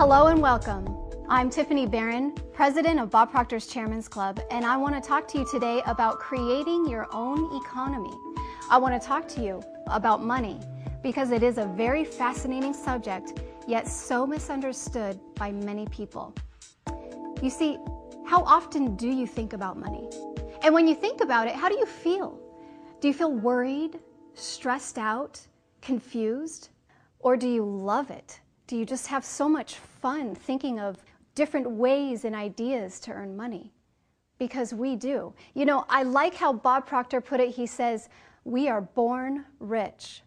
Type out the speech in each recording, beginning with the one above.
Hello and welcome. I'm Tiffany Barron, president of Bob Proctor's Chairman's Club, and I want to talk to you today about creating your own economy. I want to talk to you about money because it is a very fascinating subject, yet so misunderstood by many people. You see, how often do you think about money? And when you think about it, how do you feel? Do you feel worried, stressed out, confused? Or do you love it? Do you just have so much fun thinking of different ways and ideas to earn money? Because we do. You know, I like how Bob Proctor put it. He says, we are born rich.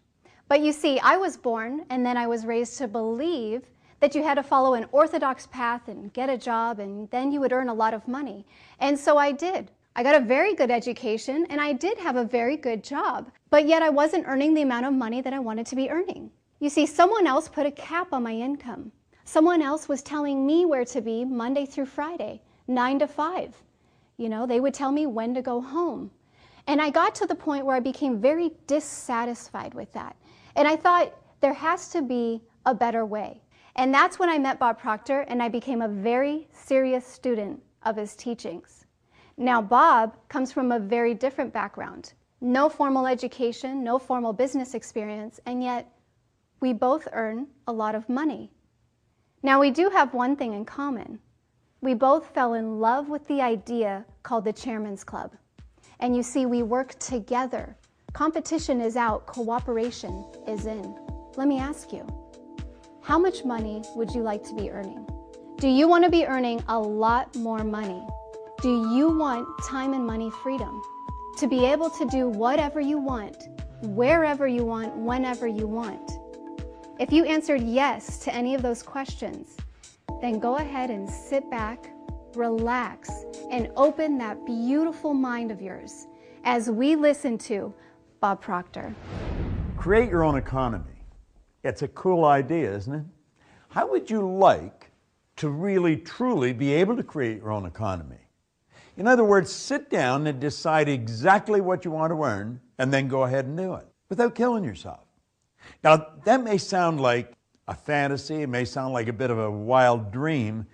But you see, I was born and then I was raised to believe that you had to follow an orthodox path and get a job and then you would earn a lot of money. And so I did. I got a very good education and I did have a very good job, but yet I wasn't earning the amount of money that I wanted to be earning. You see, someone else put a cap on my income. Someone else was telling me where to be Monday through Friday, 9 to 5. You know, they would tell me when to go home. And I got to the point where I became very dissatisfied with that. And I thought there has to be a better way. And that's when I met Bob Proctor and I became a very serious student of his teachings. Now, Bob comes from a very different background. No formal education, no formal business experience, and yet we both earn a lot of money. Now, we do have one thing in common. We both fell in love with the idea called the Chairman's Club. And you see, we work together. Competition is out, cooperation is in. Let me ask you, how much money would you like to be earning? Do you want to be earning a lot more money? Do you want time and money freedom? To be able to do whatever you want, wherever you want, whenever you want? If you answered yes to any of those questions, then go ahead and sit back, relax, and open that beautiful mind of yours as we listen to Bob Proctor. Create your own economy. It's a cool idea, isn't it? How would you like to really, truly be able to create your own economy? In other words, sit down and decide exactly what you want to earn and then go ahead and do it without killing yourself. Now, that may sound like a fantasy, it may sound like a bit of a wild dream,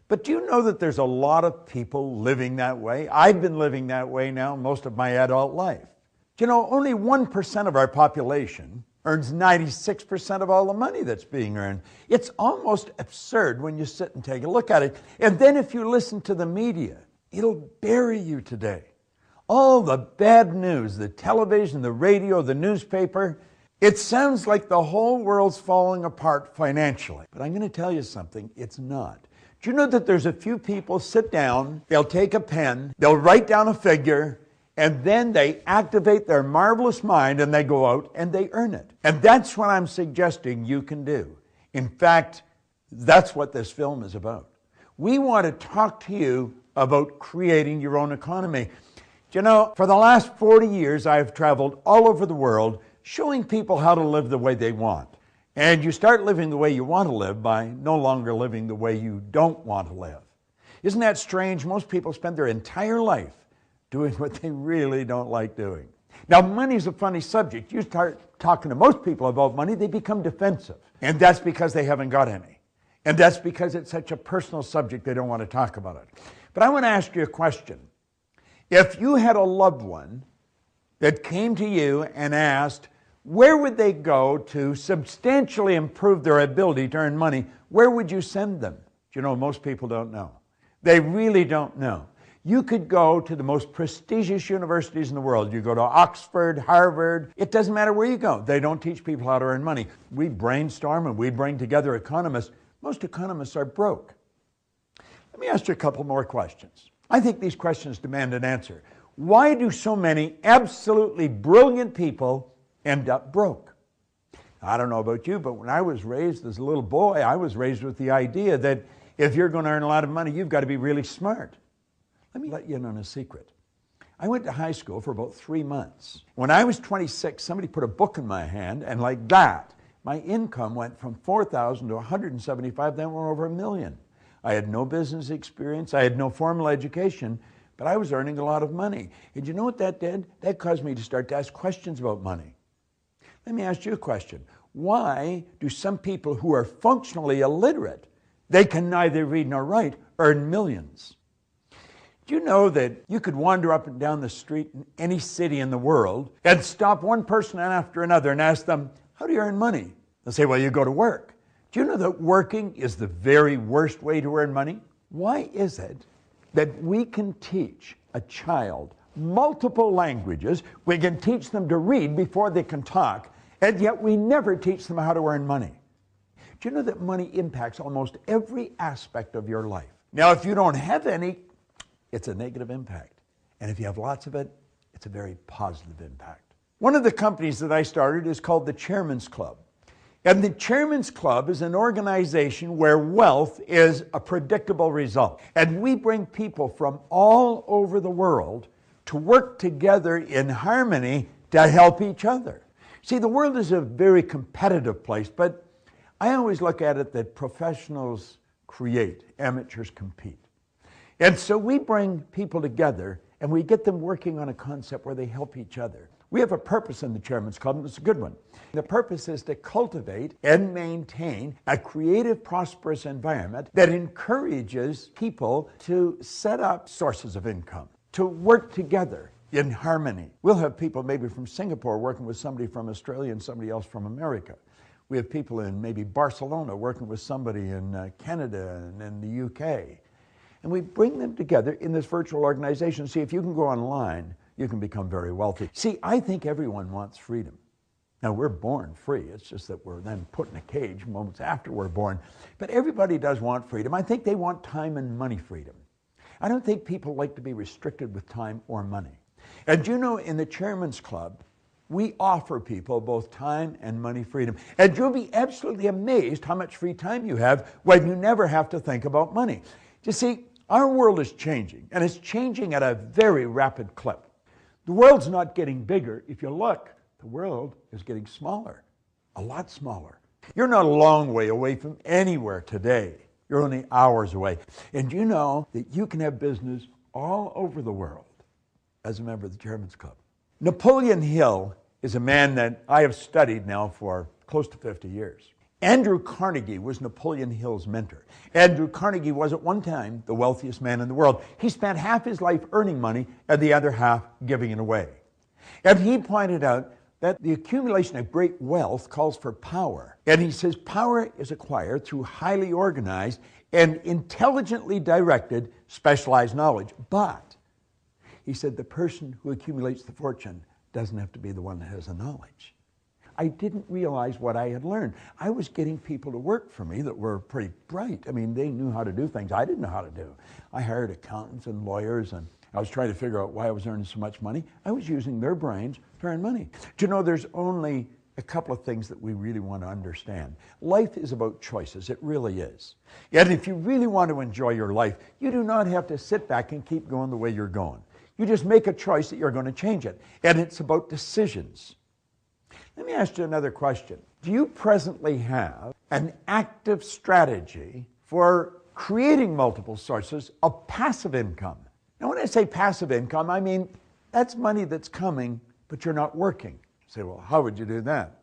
but do you know that there's a lot of people living that way? I've been living that way now most of my adult life. Do you know, only 1% of our population earns 96% of all the money that's being earned. It's almost absurd when you sit and take a look at it. And then if you listen to the media, it'll bury you today. All the bad news, the television, the radio, the newspaper, it sounds like the whole world's falling apart financially. But I'm going to tell you something, it's not. Do you know that there's a few people sit down, they'll take a pen, they'll write down a figure, and then they activate their marvelous mind and they go out and they earn it. And that's what I'm suggesting you can do. In fact, that's what this film is about. We want to talk to you about creating your own economy. Do you know, for the last 40 years, I've traveled all over the world showing people how to live the way they want. And you start living the way you want to live by no longer living the way you don't want to live. Isn't that strange? Most people spend their entire life doing what they really don't like doing. Now, money's a funny subject. You start talking to most people about money, they become defensive. And that's because they haven't got any. And that's because it's such a personal subject, they don't want to talk about it. But I want to ask you a question. If you had a loved one that came to you and asked, where would they go to substantially improve their ability to earn money? Where would you send them? You know, most people don't know. They really don't know. You could go to the most prestigious universities in the world. You go to Oxford, Harvard. It doesn't matter where you go. They don't teach people how to earn money. We brainstorm and we bring together economists. Most economists are broke. Let me ask you a couple more questions. I think these questions demand an answer. Why do so many absolutely brilliant people end up broke? I don't know about you, but when I was raised as a little boy, I was raised with the idea that if you're going to earn a lot of money, you've got to be really smart. Let me let you in on a secret. I went to high school for about 3 months. When I was 26, somebody put a book in my hand, and like that, my income went from $4,000 to $175,000, then went over $1 million. I had no business experience, I had no formal education, but I was earning a lot of money. And you know what that did? That caused me to start to ask questions about money. Let me ask you a question. Why do some people who are functionally illiterate they can neither read nor write, earn millions. Do you know that you could wander up and down the street in any city in the world and stop one person after another and ask them, how do you earn money? They'll say, well, you go to work. Do you know that working is the very worst way to earn money? Why is it that we can teach a child multiple languages, we can teach them to read before they can talk, and yet we never teach them how to earn money? Do you know that money impacts almost every aspect of your life? Now, if you don't have any, it's a negative impact. And if you have lots of it, it's a very positive impact. One of the companies that I started is called the Chairman's Club. And the Chairman's Club is an organization where wealth is a predictable result. And we bring people from all over the world to work together in harmony to help each other. See, the world is a very competitive place, but I always look at it that professionals create, amateurs compete. And so we bring people together and we get them working on a concept where they help each other. We have a purpose in the Chairman's Club, and it's a good one. The purpose is to cultivate and maintain a creative, prosperous environment that encourages people to set up sources of income, to work together in harmony. We'll have people maybe from Singapore working with somebody from Australia and somebody else from America. We have people in maybe Barcelona working with somebody in Canada and in the UK. And we bring them together in this virtual organization. See, if you can go online, you can become very wealthy. See, I think everyone wants freedom. Now, we're born free. It's just that we're then put in a cage moments after we're born. But everybody does want freedom. I think they want time and money freedom. I don't think people like to be restricted with time or money. And you know, in the Chairman's Club, we offer people both time and money freedom. And you'll be absolutely amazed how much free time you have when you never have to think about money. You see, our world is changing, and it's changing at a very rapid clip. The world's not getting bigger. If you look, the world is getting smaller, a lot smaller. You're not a long way away from anywhere today. You're only hours away. And you know that you can have business all over the world as a member of the Chairman's Club. Napoleon Hill is a man that I have studied now for close to 50 years. Andrew Carnegie was Napoleon Hill's mentor. Andrew Carnegie was at one time the wealthiest man in the world. He spent half his life earning money and the other half giving it away. And he pointed out that the accumulation of great wealth calls for power. And he says power is acquired through highly organized and intelligently directed specialized knowledge. But he said the person who accumulates the fortune doesn't have to be the one that has the knowledge. I didn't realize what I had learned. I was getting people to work for me that were pretty bright. I mean, they knew how to do things I didn't know how to do. I hired accountants and lawyers, and I was trying to figure out why I was earning so much money. I was using their brains to earn money. Do you know, there's only a couple of things that we really want to understand. Life is about choices. It really is. And if you really want to enjoy your life, you do not have to sit back and keep going the way you're going. You just make a choice that you're going to change it. And it's about decisions. Let me ask you another question. Do you presently have an active strategy for creating multiple sources of passive income? Now, when I say passive income, I mean that's money that's coming, but you're not working. You say, well, how would you do that?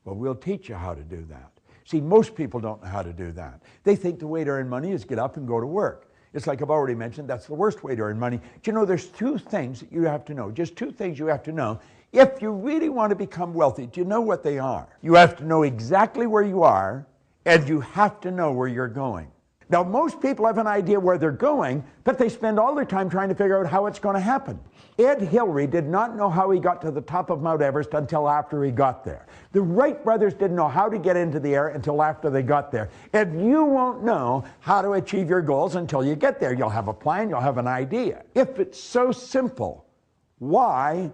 Well, we'll teach you how to do that. See, most people don't know how to do that. They think the way to earn money is get up and go to work. It's like I've already mentioned, that's the worst way to earn money. Do you know there's two things that you have to know, just two things you have to know. If you really want to become wealthy, do you know what they are? You have to know exactly where you are, and you have to know where you're going. Now, most people have an idea where they're going, but they spend all their time trying to figure out how it's going to happen. Ed Hillary did not know how he got to the top of Mount Everest until after he got there. The Wright brothers didn't know how to get into the air until after they got there. And you won't know how to achieve your goals until you get there. You'll have a plan, you'll have an idea. If it's so simple, why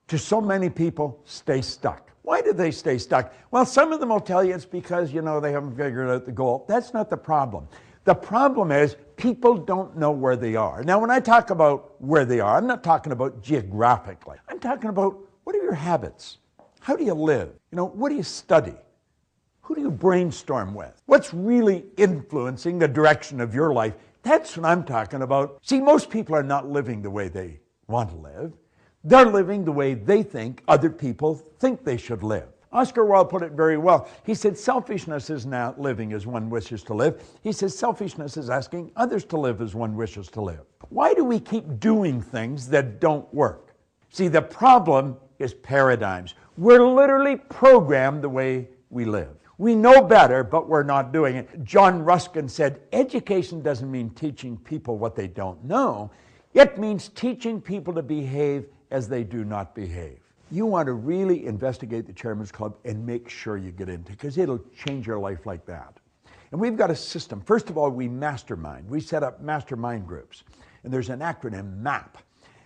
do so many people stay stuck? Why do they stay stuck? Well, some of them will tell you it's because, they haven't figured out the goal. That's not the problem. The problem is people don't know where they are. Now, when I talk about where they are, I'm not talking about geographically. I'm talking about what are your habits? How do you live? What do you study? Who do you brainstorm with? What's really influencing the direction of your life? That's what I'm talking about. See, most people are not living the way they want to live. They're living the way they think other people think they should live. Oscar Wilde put it very well. He said, selfishness is not living as one wishes to live. He says, selfishness is asking others to live as one wishes to live. Why do we keep doing things that don't work? See, the problem is paradigms. We're literally programmed the way we live. We know better, but we're not doing it. John Ruskin said, education doesn't mean teaching people what they don't know. It means teaching people to behave as they do not behave. You want to really investigate the Chairman's Club and make sure you get into it, because it'll change your life like that. And we've got a system. First of all, we mastermind. We set up mastermind groups. And there's an acronym, MAP.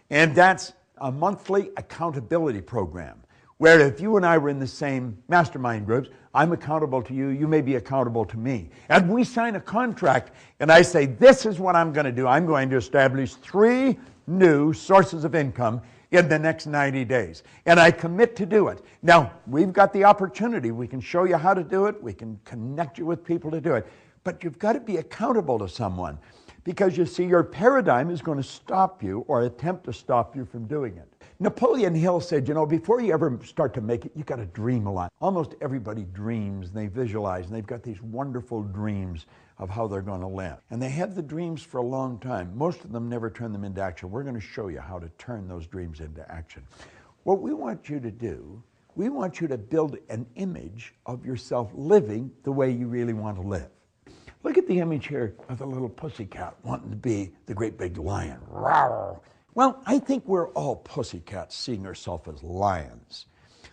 And that's a monthly accountability program, where if you and I were in the same mastermind groups, I'm accountable to you, you may be accountable to me. And we sign a contract, and I say, this is what I'm going to do. I'm going to establish 3 new sources of income in the next 90 days. And I commit to do it. Now, we've got the opportunity. We can show you how to do it. We can connect you with people to do it. But you've got to be accountable to someone, because you see, your paradigm is going to stop you or attempt to stop you from doing it. Napoleon Hill said, you know, before you ever start to make it, you got to dream a lot. Almost everybody dreams, and they visualize, and they've got these wonderful dreams of how they're going to live. And they have the dreams for a long time. Most of them never turn them into action. We're going to show you how to turn those dreams into action. What we want you to do, we want you to build an image of yourself living the way you really want to live. Look at the image here of the little pussycat wanting to be the great big lion. Rawr. Well, I think we're all pussycats seeing ourselves as lions.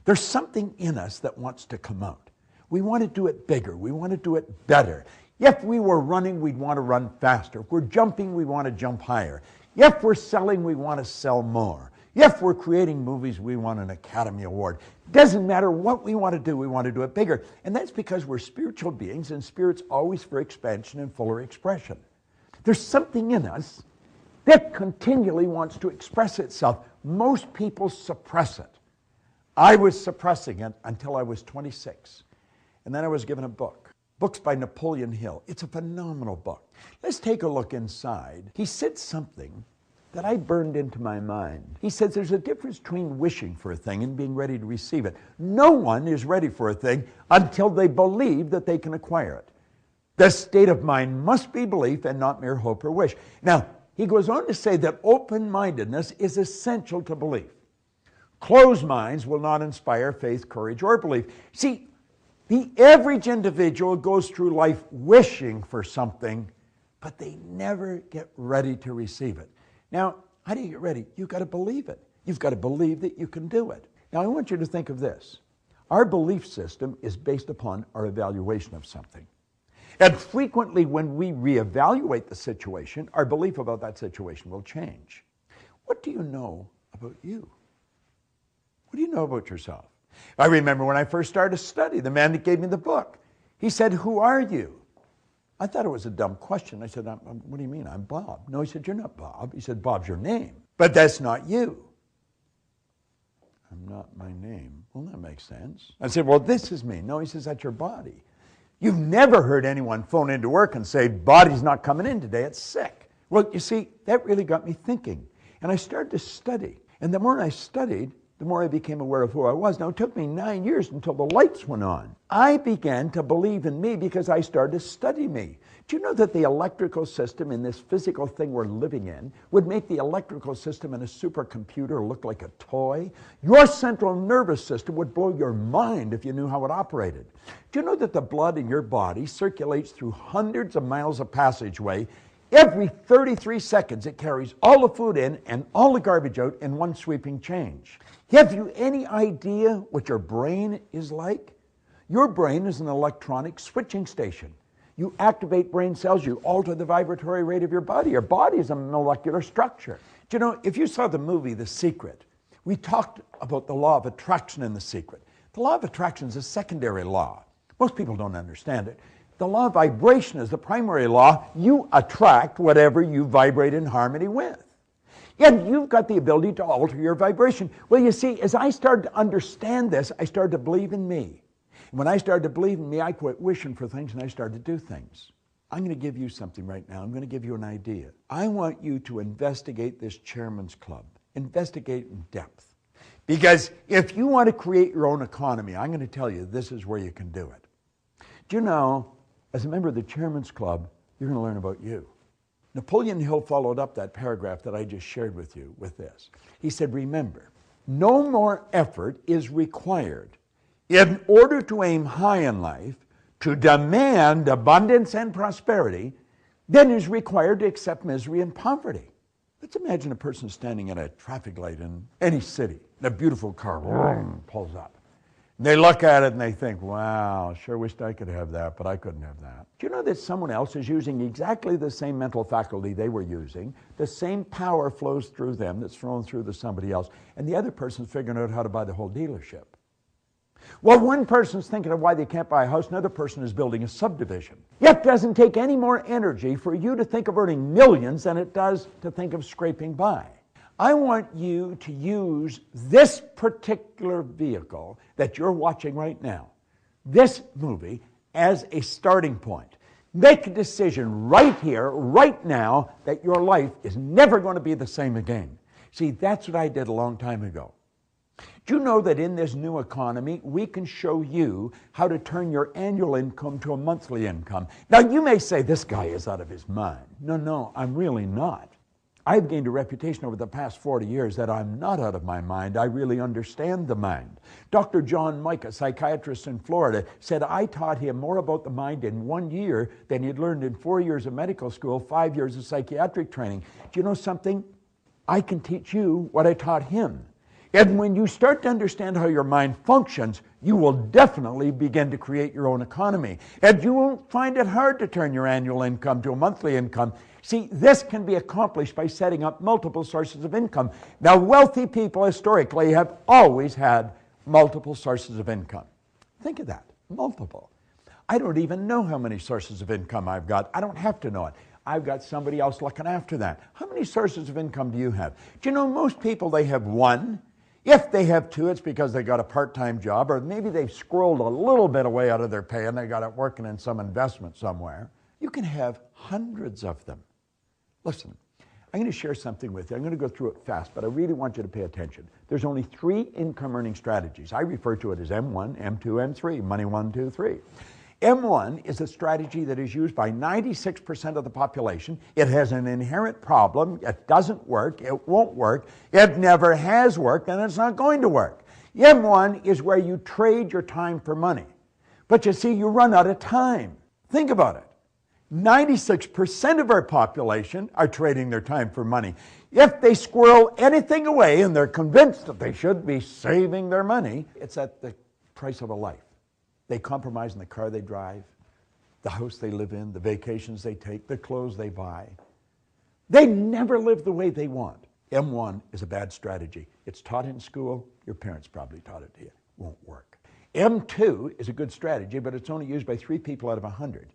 There's something in us that wants to come out. We want to do it bigger. We want to do it better. If we were running, we'd want to run faster. If we're jumping, we want to jump higher. If we're selling, we want to sell more. If we're creating movies, we want an Academy Award. Doesn't matter what we want to do it bigger. And that's because we're spiritual beings, and spirit's always for expansion and fuller expression. There's something in us that continually wants to express itself. Most people suppress it. I was suppressing it until I was 26. And then I was given a book. Books by Napoleon Hill. It's a phenomenal book. Let's take a look inside. He said something that I burned into my mind. He says there's a difference between wishing for a thing and being ready to receive it. No one is ready for a thing until they believe that they can acquire it. The state of mind must be belief and not mere hope or wish. Now, he goes on to say that open-mindedness is essential to belief. Closed minds will not inspire faith, courage, or belief. See, the average individual goes through life wishing for something, but they never get ready to receive it. Now, how do you get ready? You've got to believe it. You've got to believe that you can do it. Now, I want you to think of this. Our belief system is based upon our evaluation of something. And frequently when we reevaluate the situation, our belief about that situation will change. What do you know about you? What do you know about yourself? I remember when I first started to study, the man that gave me the book, he said, who are you? I thought it was a dumb question. I said, what do you mean? I'm Bob. No, he said, you're not Bob. He said, Bob's your name, but that's not you. I'm not my name. Well, that makes sense. I said, well, this is me. No, he says, that's your body. You've never heard anyone phone into work and say, body's not coming in today, it's sick. Well, you see, that really got me thinking. And I started to study. And the more I studied, the more I became aware of who I was. Now, it took me 9 years until the lights went on. I began to believe in me because I started to study me. Do you know that the electrical system in this physical thing we're living in would make the electrical system in a supercomputer look like a toy? Your central nervous system would blow your mind if you knew how it operated. Do you know that the blood in your body circulates through hundreds of miles of passageway? Every 33 seconds it carries all the food in and all the garbage out in one sweeping change. Have you any idea what your brain is like? Your brain is an electronic switching station. You activate brain cells, you alter the vibratory rate of your body. Your body is a molecular structure. Do you know, if you saw the movie The Secret, we talked about the law of attraction in The Secret. The law of attraction is a secondary law. Most people don't understand it. The law of vibration is the primary law. You attract whatever you vibrate in harmony with. And you've got the ability to alter your vibration. Well, you see, as I started to understand this, I started to believe in me. When I started to believe in me, I quit wishing for things and I started to do things. I'm going to give you something right now. I'm going to give you an idea. I want you to investigate this Chairman's Club. Investigate in depth. Because if you want to create your own economy, I'm going to tell you this is where you can do it. Do you know, as a member of the Chairman's Club, you're going to learn about you. Napoleon Hill followed up that paragraph that I just shared with you with this. He said, remember, no more effort is required in order to aim high in life, to demand abundance and prosperity, than is required to accept misery and poverty. Let's imagine a person standing at a traffic light in any city, and a beautiful car pulls up. And they look at it and they think, wow, sure wished I could have that, but I couldn't have that. Do you know that someone else is using exactly the same mental faculty they were using? The same power flows through them that's thrown through to somebody else, and the other person's figuring out how to buy the whole dealership. Well, one person's thinking of why they can't buy a house, another person is building a subdivision. It doesn't take any more energy for you to think of earning millions than it does to think of scraping by. I want you to use this particular vehicle that you're watching right now, this movie, as a starting point. Make a decision right here, right now, that your life is never going to be the same again. See, that's what I did a long time ago. Do you know that in this new economy, we can show you how to turn your annual income to a monthly income? Now, you may say, this guy is out of his mind. No, I'm really not. I've gained a reputation over the past 40 years that I'm not out of my mind. I really understand the mind. Dr. John Mike, a psychiatrist in Florida, said I taught him more about the mind in 1 year than he'd learned in 4 years of medical school, 5 years of psychiatric training. Do you know something? I can teach you what I taught him. And when you start to understand how your mind functions, you will definitely begin to create your own economy. And you won't find it hard to turn your annual income to a monthly income. See, this can be accomplished by setting up multiple sources of income. Now, wealthy people historically have always had multiple sources of income. Think of that, multiple. I don't even know how many sources of income I've got. I don't have to know it. I've got somebody else looking after that. How many sources of income do you have? Do you know most people, they have one? If they have two, it's because they got a part-time job, or maybe they've squirreled a little bit away out of their pay and they got it working in some investment somewhere. You can have hundreds of them. Listen, I'm going to share something with you. I'm going to go through it fast, but I really want you to pay attention. There's only 3 income earning strategies. I refer to it as M1, M2, M3, money 1, 2, 3. M1 is a strategy that is used by 96% of the population. It has an inherent problem. It doesn't work. It won't work. It never has worked, and it's not going to work. M1 is where you trade your time for money. But you see, you run out of time. Think about it. 96% of our population are trading their time for money. If they squirrel anything away and they're convinced that they should be saving their money, it's at the price of a life. They compromise in the car they drive, the house they live in, the vacations they take, the clothes they buy. They never live the way they want. M1 is a bad strategy. It's taught in school. Your parents probably taught it to you. It won't work. M2 is a good strategy, but it's only used by 3 people out of 100.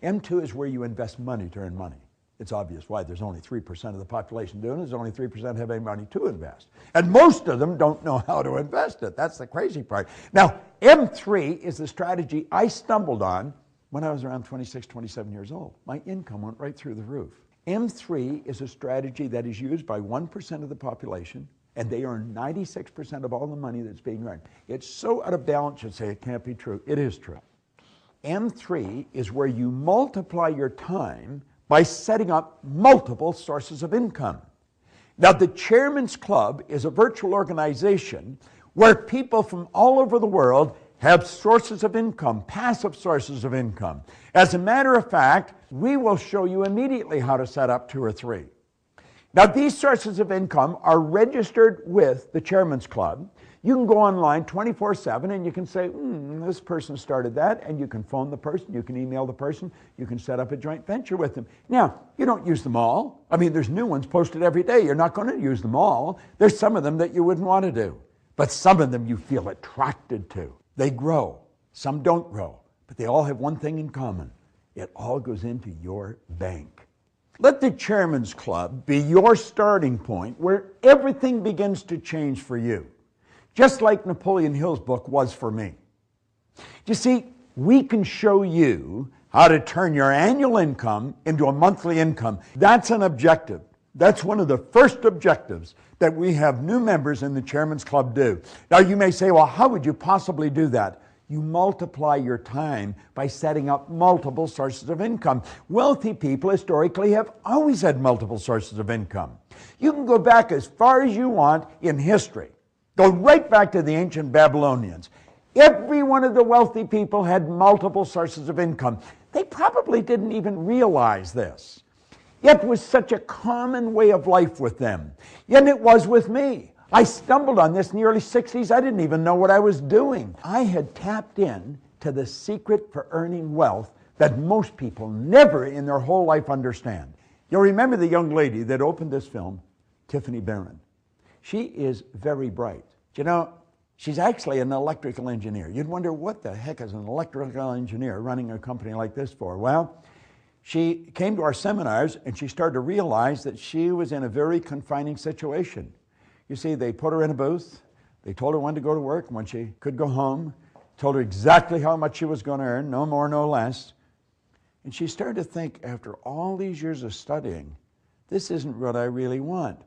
M2 is where you invest money to earn money. It's obvious why. There's only 3% of the population doing it. There's only 3% have any money to invest. And most of them don't know how to invest it. That's the crazy part. Now, M3 is the strategy I stumbled on when I was around 26, 27 years old. My income went right through the roof. M3 is a strategy that is used by 1% of the population, and they earn 96% of all the money that's being earned. It's so out of balance, you'd say it can't be true. It is true. M3 is where you multiply your time by setting up multiple sources of income. Now, the Chairman's Club is a virtual organization where people from all over the world have sources of income, passive sources of income. As a matter of fact, we will show you immediately how to set up 2 or 3. Now, these sources of income are registered with the Chairman's Club. You can go online 24/7 and you can say, this person started that, and you can phone the person, you can email the person, you can set up a joint venture with them. Now, you don't use them all. I mean, there's new ones posted every day. You're not going to use them all. There's some of them that you wouldn't want to do, but some of them you feel attracted to. They grow. Some don't grow, but they all have one thing in common. It all goes into your bank. Let the Chairman's Club be your starting point where everything begins to change for you. Just like Napoleon Hill's book was for me. You see, we can show you how to turn your annual income into a monthly income. That's an objective. That's one of the first objectives that we have new members in the Chairman's Club do. Now you may say, well, how would you possibly do that? You multiply your time by setting up multiple sources of income. Wealthy people historically have always had multiple sources of income. You can go back as far as you want in history. Go right back to the ancient Babylonians. Every one of the wealthy people had multiple sources of income. They probably didn't even realize this. Yet it was such a common way of life with them. Yet it was with me. I stumbled on this in the early 60s. I didn't even know what I was doing. I had tapped in to the secret for earning wealth that most people never in their whole life understand. You'll remember the young lady that opened this film, Tiffany Barron. She is very bright. You know, she's actually an electrical engineer. You'd wonder, what the heck is an electrical engineer running a company like this for? Well, she came to our seminars and she started to realize that she was in a very confining situation. You see, they put her in a booth, they told her when to go to work, when she could go home, told her exactly how much she was going to earn, no more, no less. And she started to think, after all these years of studying, this isn't what I really want.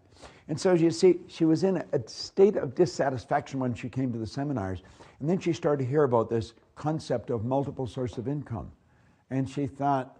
And so you see, she was in a state of dissatisfaction when she came to the seminars. And then she started to hear about this concept of multiple sources of income. And she thought,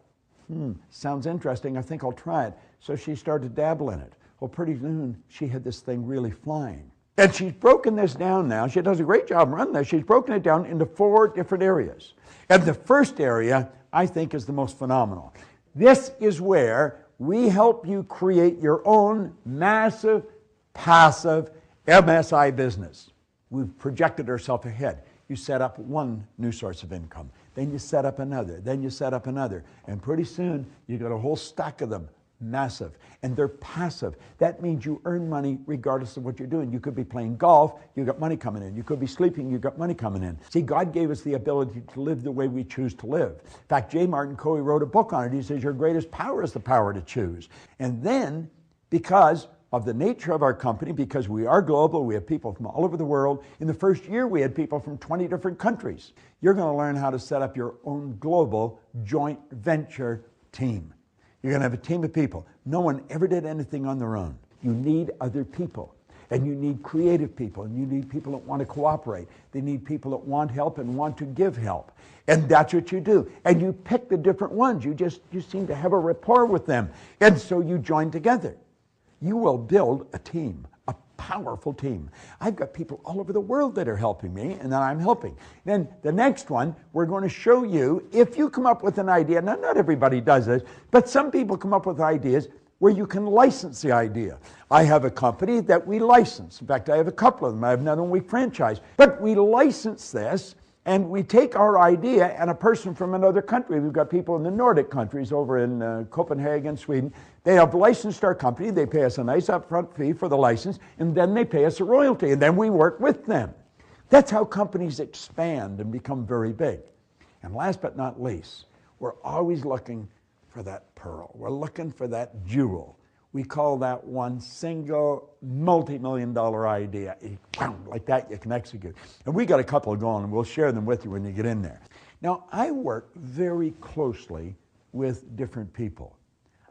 sounds interesting, I think I'll try it. So she started to dabble in it. Well, pretty soon, she had this thing really flying. And she's broken this down now. She does a great job running this. She's broken it down into 4 different areas. And the first area, I think, is the most phenomenal. This is where we help you create your own massive, passive MSI business. We've projected ourselves ahead. You set up one new source of income. Then you set up another. Then you set up another. And pretty soon, you got a whole stack of them. Massive. And they're passive. That means you earn money regardless of what you're doing. You could be playing golf, you got money coming in. You could be sleeping, you got money coming in. See, God gave us the ability to live the way we choose to live. In fact, J. Martin Coe wrote a book on it. He says, your greatest power is the power to choose. And then, because of the nature of our company, because we are global, we have people from all over the world. In the first year, we had people from 20 different countries. You're going to learn how to set up your own global joint venture team. You're going to have a team of people. No one ever did anything on their own. You need other people. And you need creative people. And you need people that want to cooperate. They need people that want help and want to give help. And that's what you do. And you pick the different ones. You seem to have a rapport with them. And so you join together. You will build a team, a powerful team. I've got people all over the world that are helping me and that I'm helping. Then the next one, we're going to show you, if you come up with an idea, now not everybody does this, but some people come up with ideas where you can license the idea. I have a company that we license. In fact, I have a couple of them. I have another one we franchise. But we license this, and we take our idea, and a person from another country, we've got people in the Nordic countries over in Copenhagen, Sweden, they have licensed our company, they pay us a nice upfront fee for the license, and then they pay us a royalty, and then we work with them. That's how companies expand and become very big. And last but not least, we're always looking for that pearl. We're looking for that jewel. We call that one single multi-million-dollar idea. Like that, you can execute. And we got a couple going, and we'll share them with you when you get in there. Now, I work very closely with different people.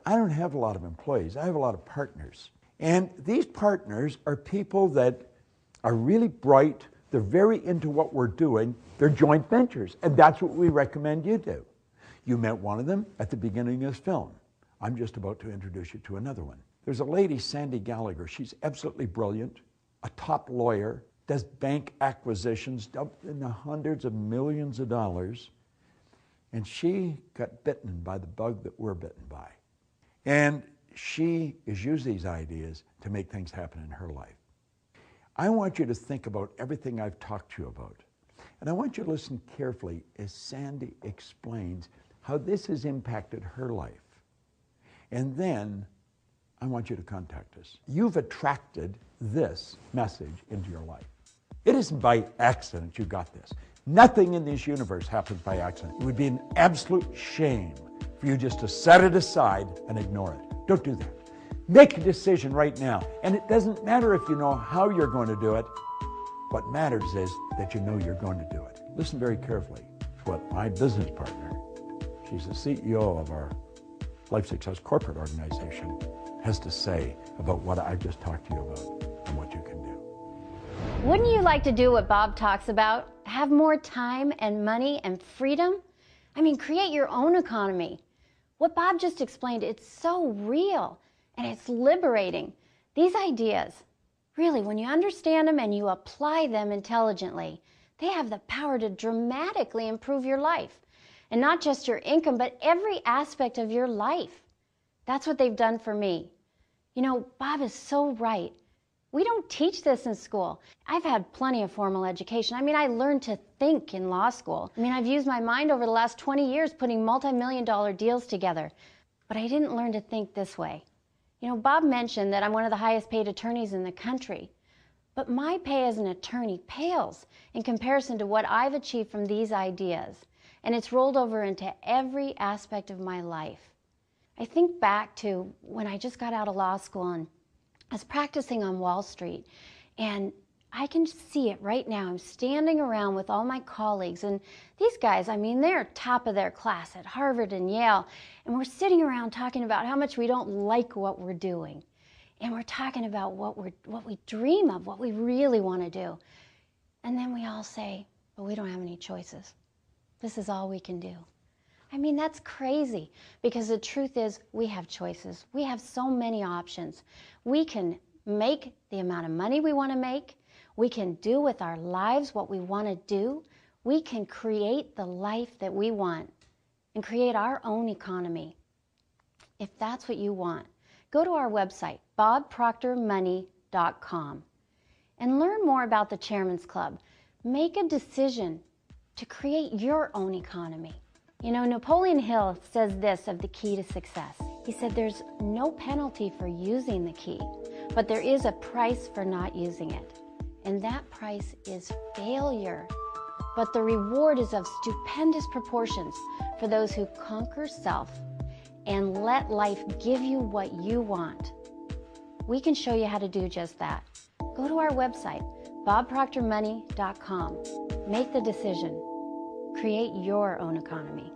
I don't have a lot of employees. I have a lot of partners. And these partners are people that are really bright. They're very into what we're doing. They're joint ventures, and that's what we recommend you do. You met one of them at the beginning of this film. I'm just about to introduce you to another one. There's a lady, Sandy Gallagher. She's absolutely brilliant, a top lawyer, does bank acquisitions in the hundreds of millions of dollars, and she got bitten by the bug that we're bitten by. And she has used these ideas to make things happen in her life. I want you to think about everything I've talked to you about. And I want you to listen carefully as Sandy explains how this has impacted her life. And then I want you to contact us. You've attracted this message into your life. It isn't by accident you got this. Nothing in this universe happens by accident. It would be an absolute shame for you just to set it aside and ignore it. Don't do that. Make a decision right now. And it doesn't matter if you know how you're going to do it. What matters is that you know you're going to do it. Listen very carefully to what my business partner, she's the CEO of our Life Success Corporate Organization, has to say about what I just talked to you about and what you can do. Wouldn't you like to do what Bob talks about? Have more time and money and freedom? I mean, create your own economy. What Bob just explained, it's so real and it's liberating. These ideas, really, when you understand them and you apply them intelligently, they have the power to dramatically improve your life. And not just your income, but every aspect of your life. That's what they've done for me. You know, Bob is so right. We don't teach this in school. I've had plenty of formal education. I mean, I learned to think in law school. I mean, I've used my mind over the last 20 years putting multi-million-dollar deals together. But I didn't learn to think this way. You know, Bob mentioned that I'm one of the highest paid attorneys in the country. But my pay as an attorney pales in comparison to what I've achieved from these ideas. And it's rolled over into every aspect of my life. I think back to when I just got out of law school and I was practicing on Wall Street, and I can see it right now. I'm standing around with all my colleagues, and these guys, I mean, they're top of their class at Harvard and Yale, and we're sitting around talking about how much we don't like what we're doing. And we're talking about what we dream of, what we really want to do. And then we all say, but we don't have any choices. This is all we can do. I mean, that's crazy, because the truth is we have choices. We have so many options. We can make the amount of money we want to make. We can do with our lives what we want to do. We can create the life that we want and create our own economy. If that's what you want, go to our website, bobproctormoney.com, and learn more about the Chairman's Club. Make a decision to create your own economy. You know, Napoleon Hill says this of the key to success. He said, there's no penalty for using the key, but there is a price for not using it. And that price is failure. But the reward is of stupendous proportions for those who conquer self and let life give you what you want. We can show you how to do just that. Go to our website, bobproctormoney.com. Make the decision. Create your own economy.